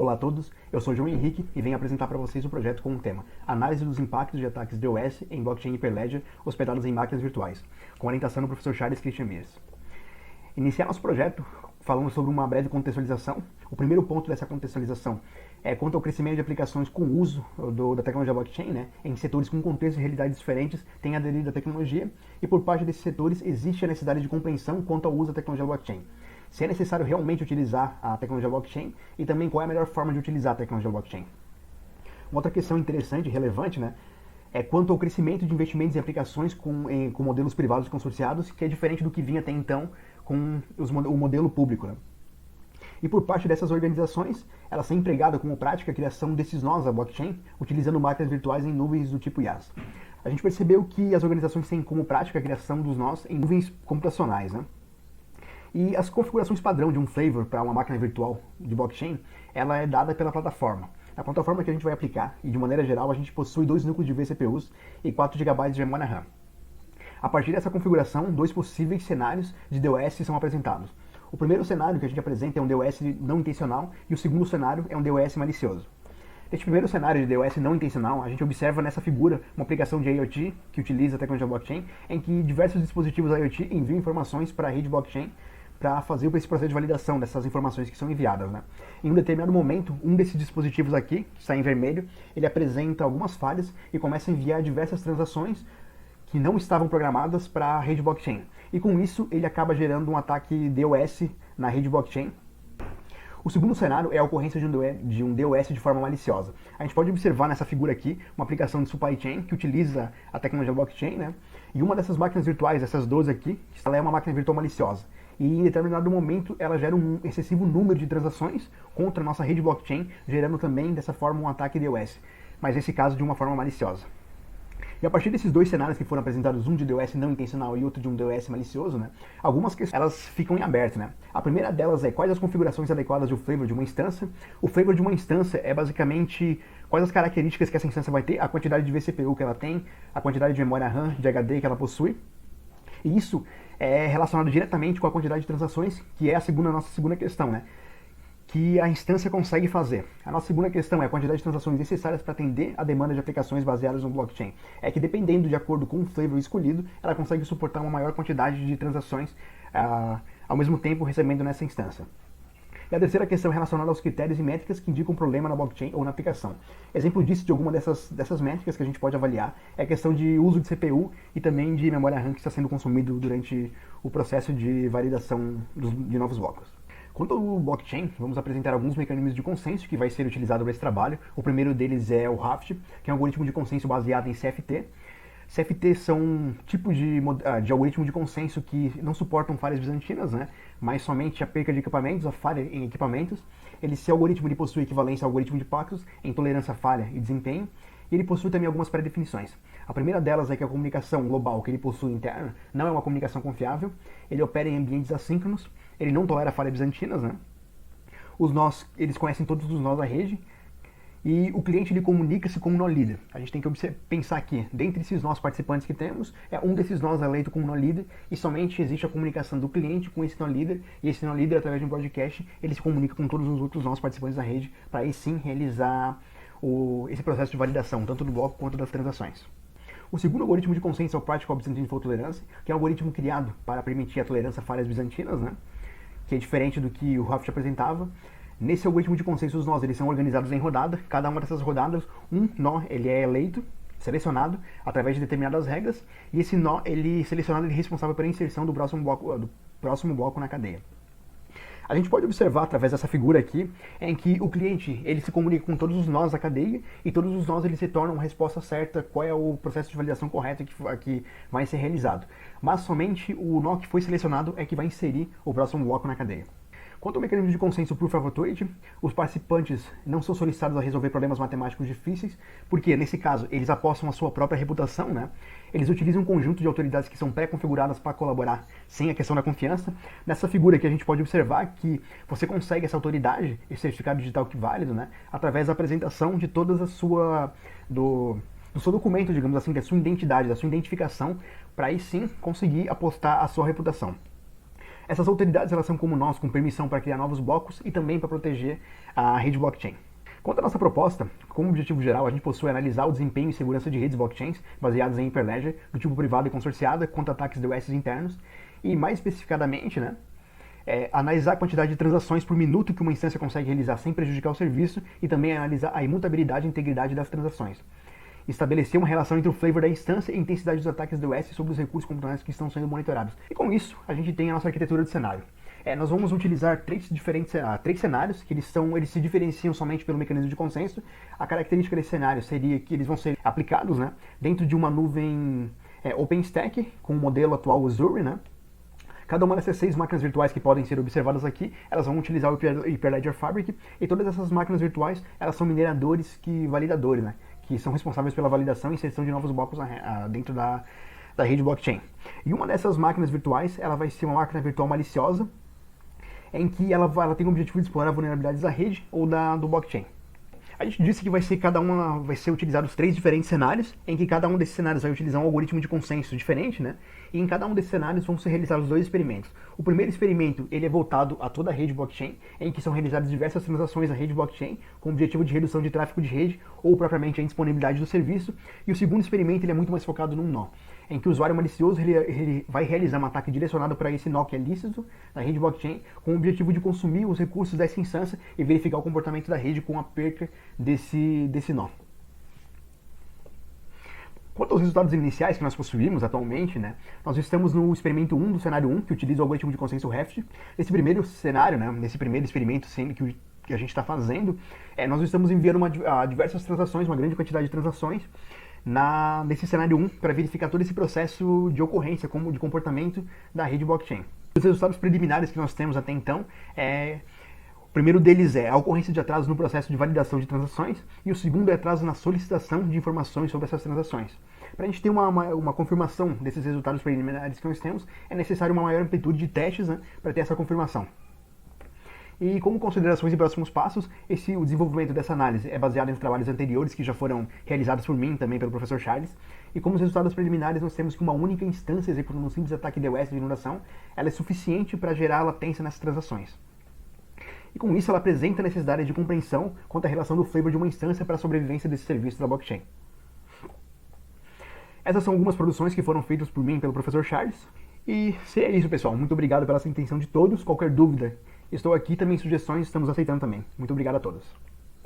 Olá a todos, eu sou João Henrique e venho apresentar para vocês o projeto com o tema Análise dos impactos de ataques DOS em blockchain Hyperledger hospedados em máquinas virtuais, com orientação do professor Charles Christian Mears. Iniciar nosso projeto falando sobre uma breve contextualização. O primeiro ponto dessa contextualização é quanto ao crescimento de aplicações com uso da tecnologia blockchain, em setores com contextos e realidades diferentes têm aderido à tecnologia, e por parte desses setores existe a necessidade de compreensão quanto ao uso da tecnologia blockchain. Se é necessário realmente utilizar a tecnologia blockchain e também qual é a melhor forma de utilizar a tecnologia blockchain. Uma outra questão interessante e relevante é quanto ao crescimento de investimentos em aplicações com modelos privados consorciados, que é diferente do que vinha até então com o modelo público. E por parte dessas organizações, elas têm empregado como prática a criação desses nós da blockchain, utilizando máquinas virtuais em nuvens do tipo IaaS. A gente percebeu que as organizações têm como prática a criação dos nós em nuvens computacionais. E as configurações padrão de um flavor para uma máquina virtual de blockchain, ela é dada pela plataforma. A plataforma que a gente vai aplicar, e de maneira geral, a gente possui 2 núcleos de vCPUs e 4 GB de memória RAM. A partir dessa configuração, 2 possíveis cenários de DOS são apresentados. O primeiro cenário que a gente apresenta é um DOS não intencional e o segundo cenário é um DOS malicioso. Neste primeiro cenário de DOS não intencional, a gente observa nessa figura uma aplicação de IoT que utiliza a tecnologia blockchain, em que diversos dispositivos IoT enviam informações para a rede blockchain para fazer esse processo de validação dessas informações que são enviadas. Em um determinado momento, um desses dispositivos aqui, que está em vermelho, ele apresenta algumas falhas e começa a enviar diversas transações que não estavam programadas para a rede blockchain. E com isso, ele acaba gerando um ataque DOS na rede blockchain. O segundo cenário é a ocorrência de um DOS de forma maliciosa. A gente pode observar nessa figura aqui uma aplicação de supply chain que utiliza a tecnologia blockchain, E uma dessas máquinas virtuais, essas 12 aqui, ela é uma máquina virtual maliciosa. E em determinado momento ela gera um excessivo número de transações contra a nossa rede blockchain, gerando também dessa forma um ataque DOS, mas nesse caso de uma forma maliciosa. E a partir desses 2 cenários que foram apresentados, um de DOS não intencional e outro de um DOS malicioso, algumas questões elas ficam em aberto. A primeira delas é quais as configurações adequadas do flavor de uma instância. O flavor de uma instância é basicamente quais as características que essa instância vai ter, a quantidade de vCPU que ela tem, a quantidade de memória RAM, de HD que ela possui. E isso é relacionado diretamente com a quantidade de transações, que é a nossa segunda questão, que a instância consegue fazer. A nossa segunda questão é a quantidade de transações necessárias para atender a demanda de aplicações baseadas no blockchain. É que dependendo de acordo com o flavor escolhido, ela consegue suportar uma maior quantidade de transações ao mesmo tempo recebendo nessa instância. E a terceira questão é relacionada aos critérios e métricas que indicam problema na blockchain ou na aplicação. Exemplo disso, de alguma dessas métricas que a gente pode avaliar, é a questão de uso de CPU e também de memória RAM que está sendo consumido durante o processo de validação de novos blocos. Quanto ao blockchain, vamos apresentar alguns mecanismos de consenso que vai ser utilizado para esse trabalho. O primeiro deles é o Raft, que é um algoritmo de consenso baseado em CFT. CFT são tipos de algoritmo de consenso que não suportam falhas bizantinas, mas somente a perca de equipamentos, a falha em equipamentos. Esse algoritmo ele possui equivalência ao algoritmo de Paxos em tolerância à falha e desempenho, e ele possui também algumas pré-definições. A primeira delas é que a comunicação global que ele possui interna não é uma comunicação confiável, ele opera em ambientes assíncronos, ele não tolera falhas bizantinas, Os nós, eles conhecem todos os nós da rede, e o cliente ele comunica-se como nó líder. A gente tem que pensar que, dentre esses nós participantes que temos, um desses nós é eleito como nó líder e somente existe a comunicação do cliente com esse nó líder, e esse nó líder, através de um broadcast, ele se comunica com todos os outros nós participantes da rede para aí sim realizar esse processo de validação, tanto do bloco quanto das transações. O segundo algoritmo de consenso é o Practical Byzantine Fault Tolerance, que é um algoritmo criado para permitir a tolerância a falhas bizantinas, que é diferente do que o Raft apresentava. Nesse algoritmo de consenso, os nós eles são organizados em rodada. Cada uma dessas rodadas, um nó ele é eleito, selecionado através de determinadas regras, e esse nó selecionado é responsável pela inserção do próximo bloco na cadeia. A gente pode observar através dessa figura aqui, em que o cliente ele se comunica com todos os nós da cadeia e todos os nós eles se tornam uma resposta certa qual é o processo de validação correto que vai ser realizado. Mas somente o nó que foi selecionado é que vai inserir o próximo bloco na cadeia. Quanto ao mecanismo de consenso Proof of Authority, os participantes não são solicitados a resolver problemas matemáticos difíceis, porque, nesse caso, eles apostam a sua própria reputação, Eles utilizam um conjunto de autoridades que são pré-configuradas para colaborar sem a questão da confiança. Nessa figura aqui a gente pode observar que você consegue essa autoridade, esse certificado digital que válido, através da apresentação de todas do seu documento, digamos assim, da sua identidade, da sua identificação, para aí sim conseguir apostar a sua reputação. Essas autoridades elas são como nós, com permissão para criar novos blocos e também para proteger a rede blockchain. Quanto à nossa proposta, como objetivo geral, a gente possui analisar o desempenho e segurança de redes blockchains baseadas em Hyperledger, do tipo privado e consorciada, contra ataques DOS internos, e mais especificadamente, analisar a quantidade de transações por minuto que uma instância consegue realizar sem prejudicar o serviço e também analisar a imutabilidade e integridade das transações. Estabelecer uma relação entre o flavor da instância e a intensidade dos ataques DOS sobre os recursos computacionais que estão sendo monitorados. E com isso, a gente tem a nossa arquitetura de cenário. Nós vamos utilizar três cenários, que eles se diferenciam somente pelo mecanismo de consenso. A característica desse cenário seria que eles vão ser aplicados dentro de uma nuvem OpenStack, com o modelo atual Azure. Cada uma dessas 6 máquinas virtuais que podem ser observadas aqui, elas vão utilizar o Hyperledger Fabric, e todas essas máquinas virtuais, elas são mineradores e validadores, que são responsáveis pela validação e inserção de novos blocos dentro da rede blockchain. E uma dessas máquinas virtuais, ela vai ser uma máquina virtual maliciosa, em que ela tem o objetivo de explorar vulnerabilidades da rede ou do blockchain. A gente disse que vai ser utilizados 3 diferentes cenários, em que cada um desses cenários vai utilizar um algoritmo de consenso diferente, E em cada um desses cenários vão ser realizados 2 experimentos. O primeiro experimento, ele é voltado a toda a rede blockchain, em que são realizadas diversas transações na rede blockchain, com o objetivo de redução de tráfego de rede, ou propriamente a indisponibilidade do serviço. E o segundo experimento, ele é muito mais focado num nó, em que o usuário malicioso ele vai realizar um ataque direcionado para esse nó que é lícito na rede blockchain, com o objetivo de consumir os recursos dessa instância e verificar o comportamento da rede com a perca desse nó. Quanto aos resultados iniciais que nós possuímos atualmente, nós estamos no experimento 1 do cenário 1, que utiliza o algoritmo de consenso Raft. Nesse primeiro cenário, nesse primeiro experimento que a gente está fazendo, nós estamos enviando diversas transações, uma grande quantidade de transações, nesse cenário 1, para verificar todo esse processo de ocorrência, de comportamento da rede blockchain. Os resultados preliminares que nós temos até então o primeiro deles é a ocorrência de atraso no processo de validação de transações, e o segundo é atraso na solicitação de informações sobre essas transações. Para a gente ter uma confirmação desses resultados preliminares que nós temos, é necessário uma maior amplitude de testes para ter essa confirmação. E como considerações e próximos passos, o desenvolvimento dessa análise é baseado em trabalhos anteriores que já foram realizados por mim e também pelo professor Charles. E como resultados preliminares, nós temos que uma única instância executando um simples ataque DOS de inundação, ela é suficiente para gerar latência nessas transações. E com isso ela apresenta a necessidade de compreensão quanto à relação do flavor de uma instância para a sobrevivência desse serviço da blockchain. Essas são algumas produções que foram feitas por mim e pelo professor Charles. E se é isso, pessoal. Muito obrigado pela atenção de todos. Qualquer dúvida, estou aqui. Também sugestões estamos aceitando também. Muito obrigado a todos.